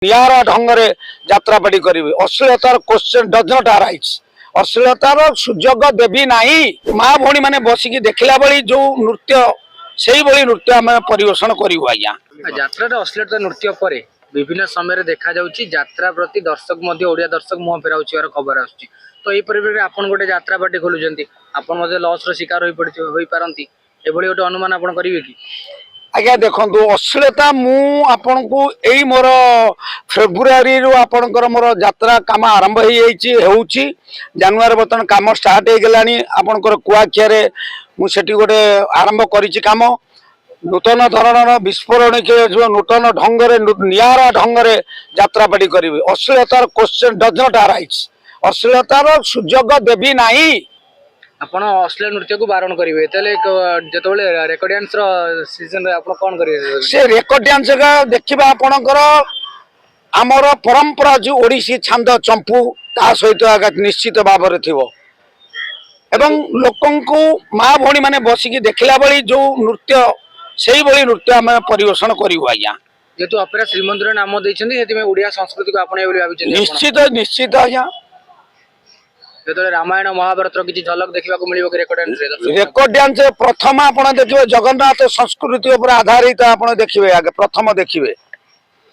नियारा ढंगरे यात्रापाटी करेंगे अश्लीलतार question does not arise अश्लीलतार सुजोग देवी नहीं माँ भौणी मैंने बसिकी देखला बेली जो नृत्य से नृत्य आम परिवेषण करूँ आज्ञा यात्रा अश्लीलता नृत्य पर विभिन्न समय देखा यात्रा प्रति दर्शक ओडिया दर्शक मुह फेराउर खबर आसुची तो यही परिप्रेक्षी में आपन गोटे यात्रा पार्टी खोलुंट आपन लॉस रो शिकार हो पारती एभली गोटे अनुमान आपन करेंगे कि आज्ञा देखो अश्लीलता मुझे को यही मोर फेब्रुआरी आपणकर मोर यात्रा काम आरंभ हो जानुआरी बर्तमान काम स्टार्ट हो गलानी आपणकर कुआखिया मुझे गोटे आरंभ करिछि काम नूतन धरणर विस्फोरणिक जो नूतन ढंगरे नियारा ढंगरे यात्रापाटी करेंगे अश्लीलतार क्वेश्चन डज नॉट अराइज अश्लीलतार सुजोग देवी नहीं आपण अश्लील नृत्य को बारण करेंगे जो रेकर्ड डांस सीजन आपन कौन करेंगे से रेकर्ड डांस का देखा आपणकर आमर परंपरा जो ओडिसी छांद चंपू ता सहित निश्चित भाव में थी एवं लोक माँ भौणी मैंने बसिकी देखला बेली जो नृत्य से नृत्य आम परिवेषण करूँ आज्ञा जेतु अपेरा श्रीमंदिर नाम देते ओडिया संस्कृति को आपणे निश्चित निश्चित आज्ञा जो रामायण महाभारत किसी झलक देखा मिले रेकर्ड डांस प्रथम आप देखिए जगन्नाथ संस्कृति पर आधारित आप देखिए आगे प्रथम देखिए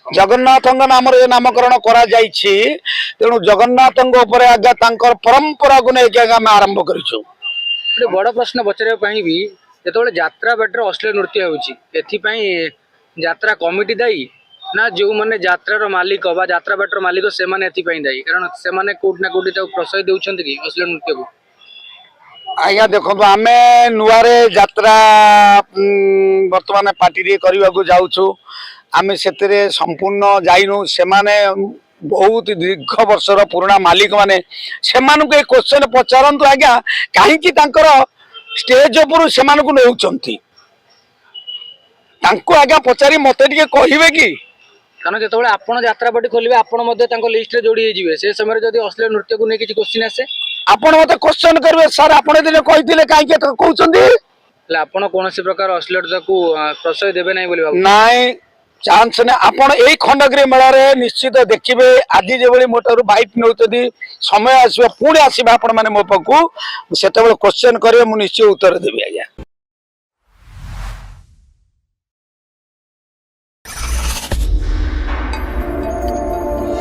जगन्नाथ नाम नामकरण करा तेणु जगन्नाथ आगे परंपरा को लेकिन आम आरंभ कर बड़ प्रश्न पचारे भी जो यात्रा बाटर अश्लील नृत्य होती यात्रा कमिटी दायी ना जो मैंने यात्रार मालिक बा यात्रा बाटर मालिक से दायी कारण से कौट ना कौटी प्रशय दौरान कि अश्लील नृत्य को आज्ञा देखो आम नुआरे यात्रा बर्तमान पार्टी करने को जाऊँ आम से संपूर्ण जाइनु से बहुत दीर्घ वर्षर पुराना मालिक माने से क्वेश्चन पचारतु आज्ञा कहीं स्टेज उपर से नौकरी आज्ञा पचारि मत कहे कि कारण जो आपड़ यात्रा पार्टी खोलिए आपड़ लिस्ट रे जोड़ी हो से समय जब अश्लील नृत्य को नहीं किसी क्वेश्चन आसे आपण मत क्वेश्चन करेंगे सर आपड़ दिन कही कहीं कहते आपड़ कौन प्रकार अश्लीलता को प्रशय देवे ना नाई चांस ने आपण यही खंडगिरी मेला रे निश्चित देखिए आज जो मोटर बाइट नौ समय आस पुणी आसवा आपण मैंने मो पाक से क्वेश्चन करेंगे मुझे निश्चय उत्तर देवी आज्ञा।